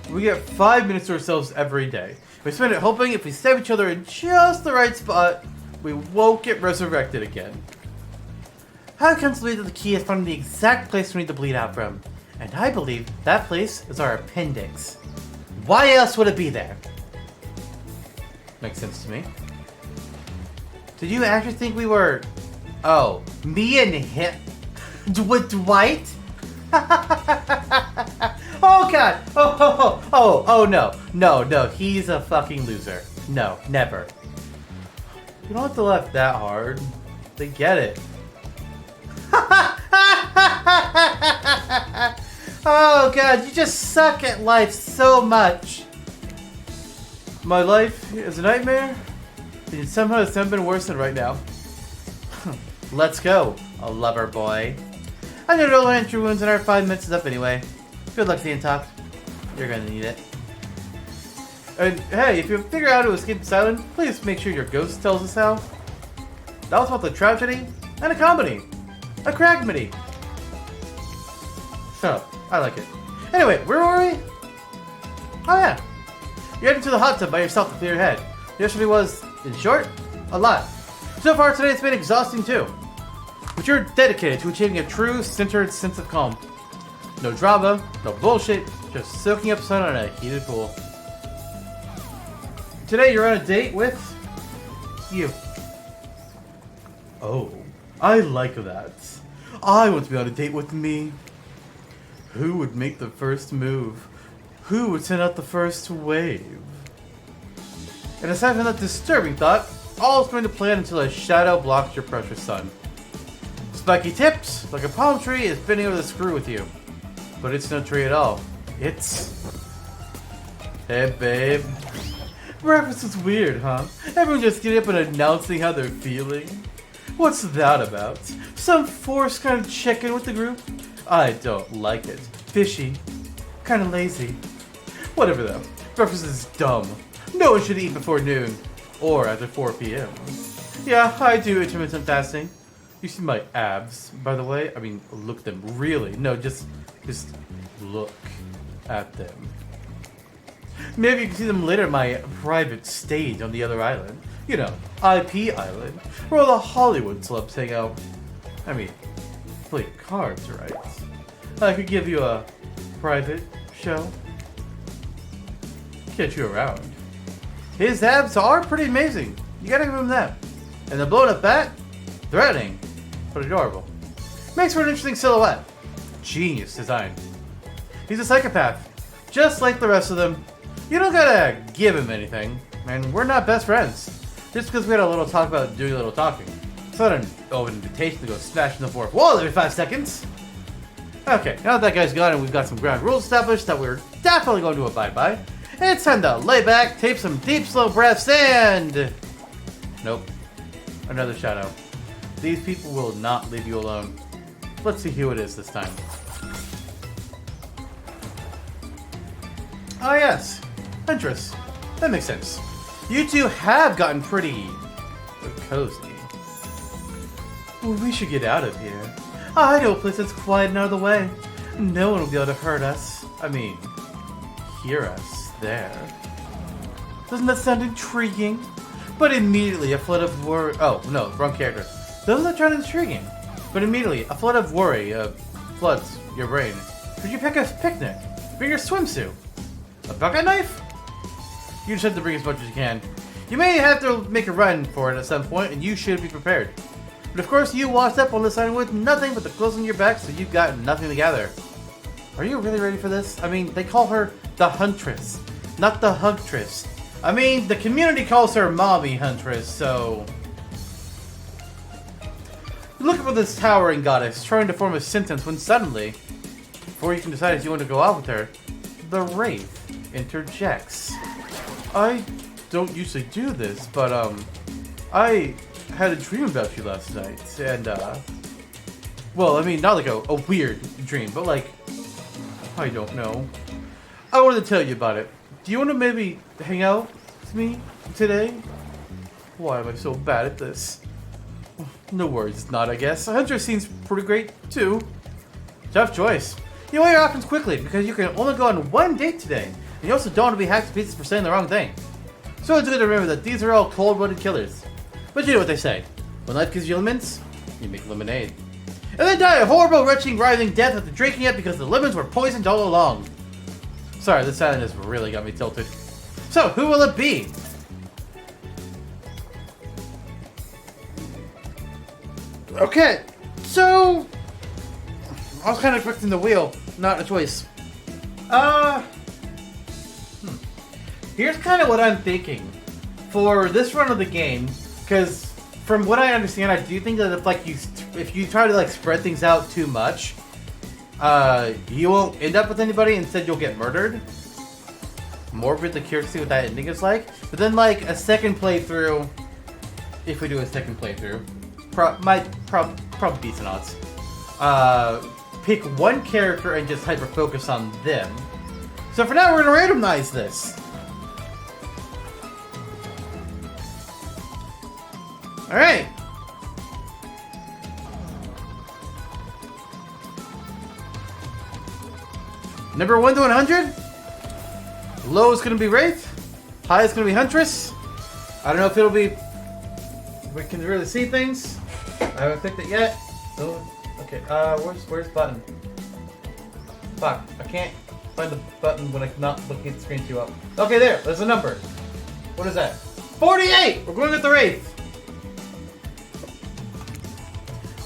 [SPEAKER 1] We get 5 minutes to ourselves every day. We spend it hoping if we stab each other in just the right spot, we won't get resurrected again. How can we believe that the key is found in the exact place we need to bleed out from? And I believe that place is our appendix. Why else would it be there? Makes sense to me. Did you actually think we were... Oh, me and him... With Dwight? Oh god! Oh no. No, he's a fucking loser. No, never. You don't have to laugh that hard. They get it. Oh god, you just suck at life so much. My life is a nightmare? And somehow it's never been worse than right now. Let's go, a lover boy. I know no entry wounds and our 5 minutes is up anyway. Good luck staying top. You're gonna need it. And hey, if you figure out how to escape this island, please make sure your ghost tells us how. That was about the tragedy and a comedy. A cragmedy. So, I like it. Anyway, where were we? Oh yeah. You're heading to the hot tub by yourself to clear your head. Yesterday was, in short, a lot. So far today it's been exhausting too. But you're dedicated to achieving a true, centered sense of calm. No drama, no bullshit, just soaking up sun on a heated pool. Today you're on a date with... you. Oh, I like that. I want to be on a date with me. Who would make the first move? Who would send out the first wave? And aside from that disturbing thought, all is going to plan until a shadow blocks your precious sun. Spiky tips, like a palm tree, is bending over the screw with you. But it's no tree at all. It's... Hey, babe. Breakfast is weird, huh? Everyone just getting up and announcing how they're feeling. What's that about? Some forced kind of check-in with the group? I don't like it. fishy, kinda lazy. Whatever though, breakfast is dumb. No one should eat before noon, or after 4 p.m. Yeah, I do intermittent fasting. You see my abs, by the way? I mean, look at them, really. No, just look at them. Maybe you can see them later at my private stage on the other island. You know, IP Island, where all the Hollywood celebs hang out. I mean, play cards, right? I could give you a private show. Get you around. His abs are pretty amazing. You gotta give him that. And the blown up bat, threatening, but adorable. Makes for an interesting silhouette. Genius design. He's a psychopath, just like the rest of them. You don't gotta give him anything, and we're not best friends. Just because we had a little talk about doing a little talking. It's not an open invitation to go smash in the fourth wall every 5 seconds. Okay, now that guy's gone and we've got some ground rules established that we're definitely going to abide by, it's time to lay back, take some deep, slow breaths, and... Nope. Another shadow. These people will not leave you alone. Let's see who it is this time. Oh yes, Huntress. That makes sense. You two have gotten pretty cozy. Well, we should get out of here. I know a place that's quiet and out of the way. No one will be able to hurt us. I mean, hear us there. Doesn't that sound intriguing? But immediately a flood of worry. Oh no, wrong character. Doesn't that sound intriguing? But immediately a flood of worry floods your brain. Could you pick a picnic? Bring your swimsuit. A bucket knife? You just have to bring as much as you can. You may have to make a run for it at some point, and you should be prepared. But of course, you walked up on this island with nothing but the clothes on your back, so you've got nothing to gather. Are you really ready for this? I mean, they call her the Huntress, not the Huntress. I mean, the community calls her Mommy Huntress, so... You look up at this towering goddess, trying to form a sentence when suddenly, before you can decide if you want to go out with her, the Wraith interjects. I don't usually do this, but, I had a dream about you last night, and, well, I mean, not like a weird dream, but like, I don't know. I wanted to tell you about it. Do you want to maybe hang out with me today? Why am I so bad at this? No worries, it's not, I guess. Hunter seems pretty great, too. Tough choice. You weigh your options quickly, because you can only go on one date today. And you also don't want to be hacked to pieces for saying the wrong thing. So it's good to remember that these are all cold-blooded killers. But you know what they say. When life gives you lemons, you make lemonade. And then die a horrible, retching, writhing death after drinking it because the lemons were poisoned all along. Sorry, this island has really got me tilted. So, who will it be? Okay, so... I was kind of expecting the wheel, not a choice. Here's kind of what I'm thinking for this run of the game, because from what I understand, I do think that if you try to like spread things out too much, you won't end up with anybody. Instead, you'll get murdered. More really curious to see what that ending is like. But then, like a second playthrough, if we do a second playthrough, probably decent odds. Pick one character and just hyper focus on them. So for now, we're gonna randomize this. All right. Number 1 to 100. Low is gonna be Wraith. High is gonna be Huntress. I don't know if it'll be. We can really see things. I haven't picked it yet. So, okay. Where's button? Fuck. I can't find the button when I'm not looking at the screen too up. Okay, there. There's a number. What is that? 48. We're going with the Wraith.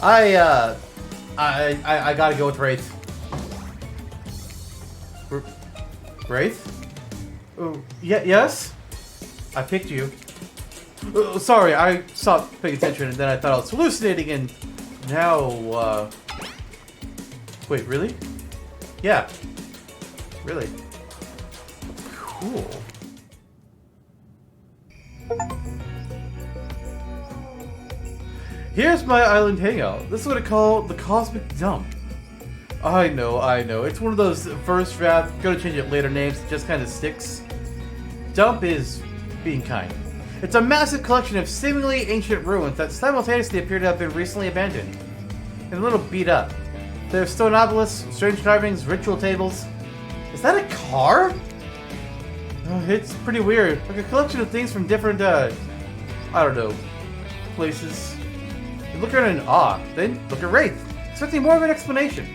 [SPEAKER 1] I gotta go with Wraith. Wraith? Oh, yeah, yes? I picked you. Oh, sorry, I stopped paying attention and then I thought I was hallucinating and now, wait, really? Yeah. Really? Cool. Here's my island hangout. This is what I call the Cosmic Dump. I know. It's one of those first draft, gonna change it later names, it just kind of sticks. Dump is being kind. It's a massive collection of seemingly ancient ruins that simultaneously appear to have been recently abandoned and a little beat up. There's stone obelisks, strange carvings, ritual tables. Is that a car? It's pretty weird. Like a collection of things from different, I don't know, places. You look at it in awe, then look at Wraith, expecting more of an explanation.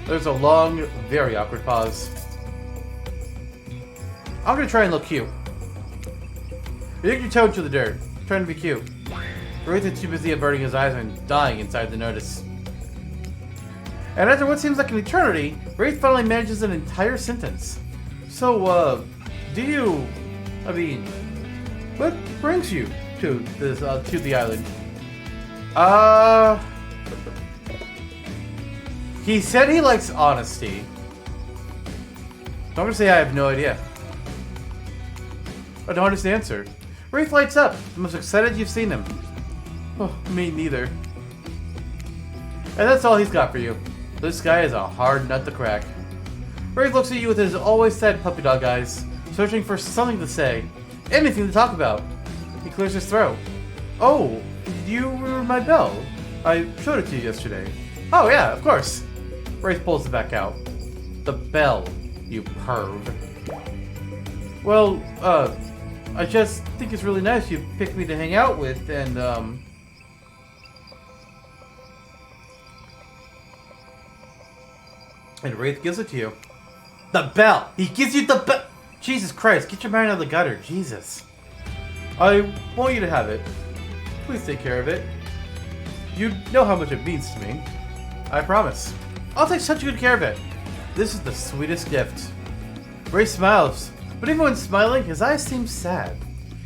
[SPEAKER 1] There's a long, very awkward pause. I'm gonna try and look cute. You dig your toe into the dirt, trying to be cute. Wraith is too busy averting his eyes and dying inside the notice. And after what seems like an eternity, Wraith finally manages an entire sentence. So, do you... I mean, what brings you to this, to the island? He said he likes honesty. I'm gonna say I have no idea. I don't understand the answer. Wraith lights up, the most excited you've seen him. Oh, me neither. And that's all he's got for you. This guy is a hard nut to crack. Wraith looks at you with his always sad puppy dog eyes, searching for something to say. Anything to talk about. He clears his throat. Oh, you remember my bell? I showed it to you yesterday. Oh yeah, of course. Wraith pulls it back out. The bell, you perv. Well, I just think it's really nice you picked me to hang out with, and, And Wraith gives it to you. The bell! He gives you the bell! Jesus Christ, get your mind out of the gutter, Jesus. I want you to have it. Please take care of it. You know how much it means to me. I promise. I'll take such good care of it. This is the sweetest gift. Wraith smiles, but even when smiling, his eyes seem sad.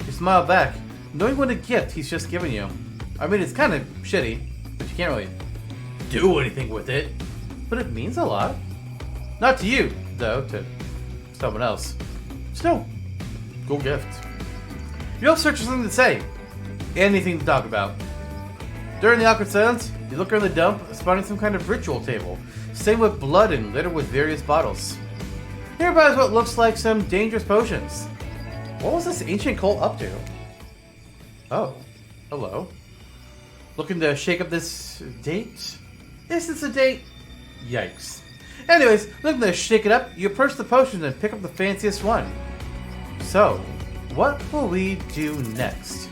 [SPEAKER 1] You smile back, knowing what a gift he's just given you. I mean, it's kind of shitty, but you can't really do anything with it. But it means a lot. Not to you, though, to someone else. Still, cool gift. You all search for something to say. Anything to talk about. During the awkward silence, you look around the dump, spotting some kind of ritual table, stained with blood and littered with various bottles. Nearby is what looks like some dangerous potions. What was this ancient cult up to? Oh, hello. Looking to shake up this date? Is this a date? Yikes. Anyways, looking to shake it up, you approach the potions and pick up the fanciest one. So, what will we do next?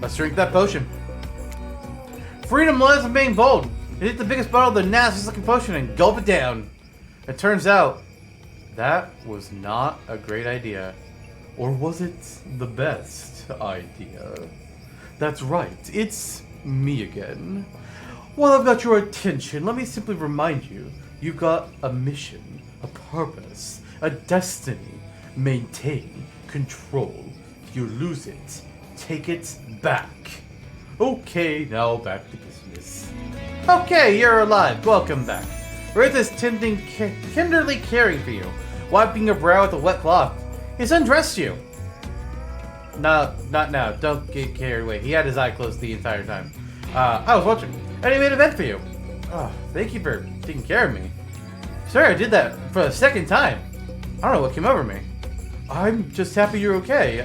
[SPEAKER 1] Let's drink that potion. Freedom lies in being bold. You hit the biggest bottle of the nastiest looking potion and gulp it down. It turns out, that was not a great idea. Or was it the best idea? That's right, it's me again. While I've got your attention, let me simply remind you, you've got a mission, a purpose, a destiny. Maintain control. If you lose it, take it back. Okay, now back to business. Okay, you're alive. Welcome back. Wraith is tenderly caring for you, wiping your brow with a wet cloth. He's undressed you. No, not now. Don't get carried away. He had his eye closed the entire time. I was watching, and he made a bed for you. Oh, thank you for taking care of me. Sorry, I did that for the second time. I don't know what came over me. I'm just happy you're okay.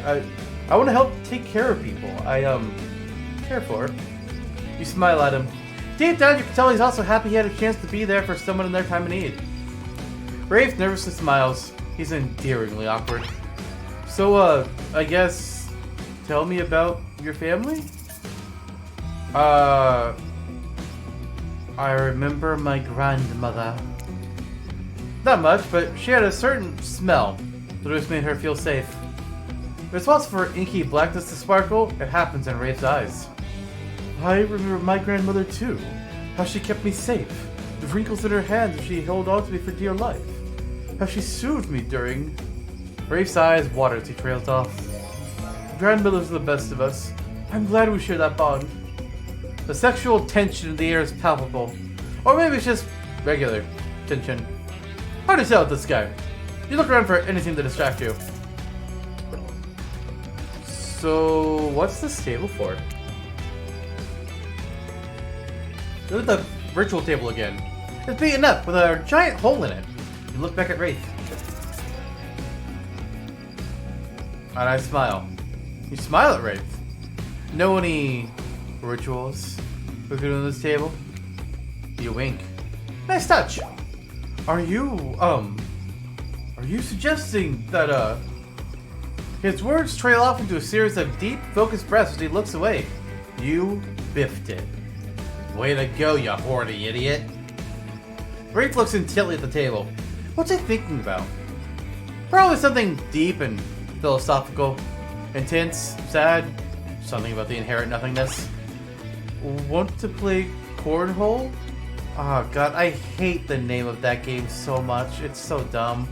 [SPEAKER 1] I want to help take care of people. Care for. You smile at him. Deep down, you can tell he's also happy he had a chance to be there for someone in their time of need. Wraith nervously smiles. He's endearingly awkward. So, I guess, tell me about your family? I remember my grandmother. Not much, but she had a certain smell that always made her feel safe. Responsible for inky blackness to sparkle, it happens in Wraith's eyes. I remember my grandmother too. How she kept me safe. The wrinkles in her hands as she held on to me for dear life. How she soothed me during... Wraith's eyes water as he trails off. Grandmothers are the best of us. I'm glad we share that bond. The sexual tension in the air is palpable. Or maybe it's just regular tension. Hard to tell with this guy. You look around for anything to distract you. So, what's this table for? Look at the virtual table again. It's beaten up with a giant hole in it. You look back at Wraith. And I smile. You smile at Wraith. Know any rituals we're doing on this table? You wink. Nice touch. Are you suggesting that, his words trail off into a series of deep, focused breaths as he looks away. You biffed it. Way to go, you horny idiot. Wraith looks intently at the table. What's he thinking about? Probably something deep and philosophical. Intense, sad, something about the inherent nothingness. Want to play cornhole? Oh god, I hate the name of that game so much. It's so dumb.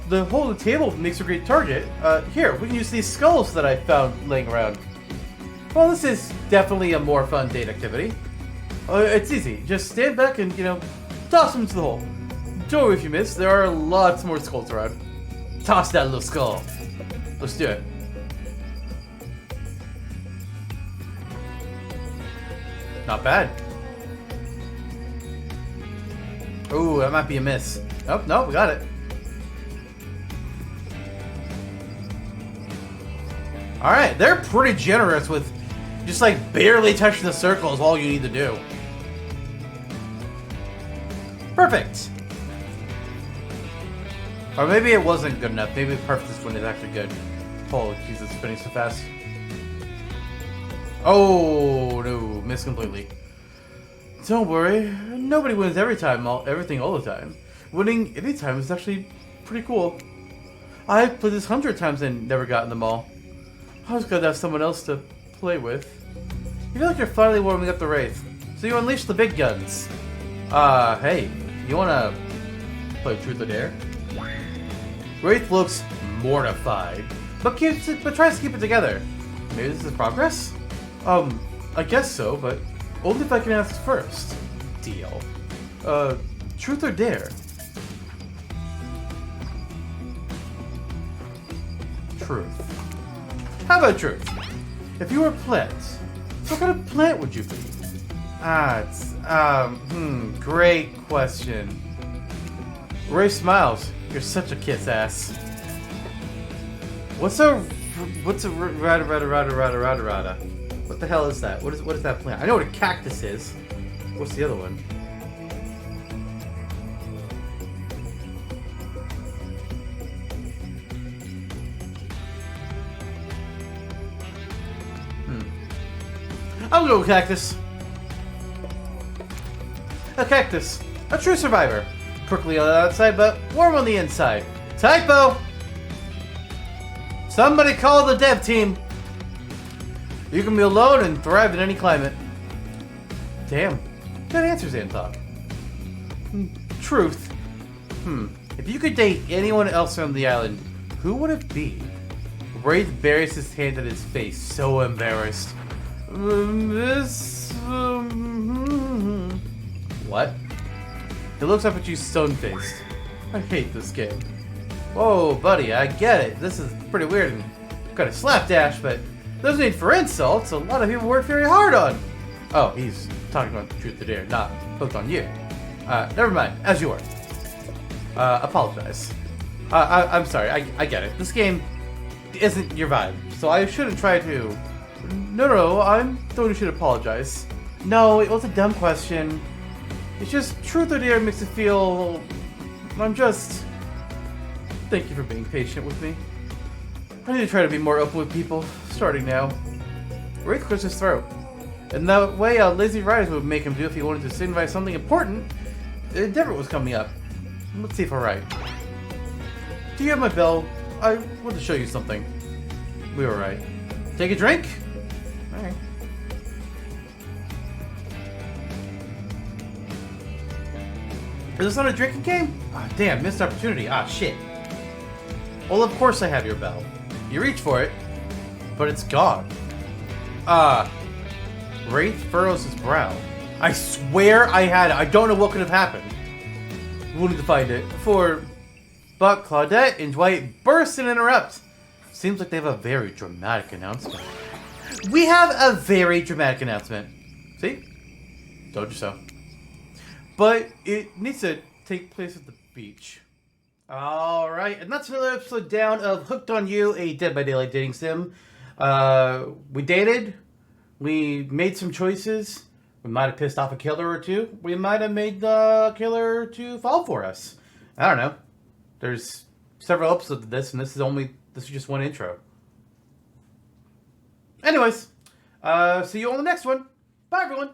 [SPEAKER 1] The hole in the table makes a great target. Here, we can use these skulls that I found laying around. Well, this is definitely a more fun date activity. It's easy. Just stand back and, toss them into the hole. Don't worry if you miss. There are lots more skulls around. Toss that little skull. Let's do it. Not bad. Ooh, that might be a miss. Oh, no, we got it. Alright, they're pretty generous with just like barely touching the circle is all you need to do. Perfect. Or maybe it wasn't good enough. Maybe perfect is when it's actually good. Oh, Jesus, spinning so fast. Oh, no, missed completely. Don't worry, nobody wins everything all the time. Winning any time is actually pretty cool. I've played this 100 times and never gotten them all. I was glad to have someone else to play with. You feel like you're finally warming up the Wraith, so you unleash the big guns. Hey, you wanna play Truth or Dare? Wraith looks mortified, but tries to keep it together. Maybe this is progress? I guess so, but only if I can ask first. Deal. Truth or Dare? Truth. How about truth? If you were a plant, what kind of plant would you be? Great question. Ray smiles. You're such a kiss ass. What's a rada? What the hell is that? What is that plant? I know what a cactus is. What's the other one? I'll go with cactus. A cactus. A true survivor. Prickly on the outside, but warm on the inside. Typo! Somebody call the dev team. You can be alone and thrive in any climate. Damn. Good answers, Antok. Truth. If you could date anyone else on the island, who would it be? Wraith buries his hand in his face, so embarrassed. What? He looks up at you stone-faced. I hate this game. Whoa, buddy, I get it. This is pretty weird and kind of slapdash, but there's no need for insults. A lot of people work very hard on. Oh, he's talking about the Truth or Dare, not hooked on you. Never mind. As you are. Apologize. I'm sorry. I get it. This game isn't your vibe, so I shouldn't try to. No, I'm the one who should apologize. No, it was a dumb question. It's just Truth or Dare makes it feel. I'm just. Thank you for being patient with me. I need to try to be more open with people, starting now. Wraith clears his throat. And the way Lazy Riders would make him do if he wanted to signify something important, Endeavor was coming up. Let's see if I'm right. Do you have my bell? I want to show you something. We were right. Take a drink? Alright. Is this not a drinking game? Ah, damn, missed opportunity. Ah, shit. Well, of course I have your bell. You reach for it, but it's gone. Wraith furrows his brow. I swear I had it. I don't know what could have happened. We'll need to find it. But Claudette and Dwight burst and interrupt. seems like they have a very dramatic announcement. We have a very dramatic announcement. See? Told you so. But it needs to take place at the beach. Alright, and that's another episode down of Hooked on You, a Dead by Daylight dating sim. We dated. We made some choices. We might have pissed off a killer or two. We might have made the killer to fall for us. I don't know. There's several episodes of this, and this is just one intro. Anyways, see you on the next one. Bye, everyone.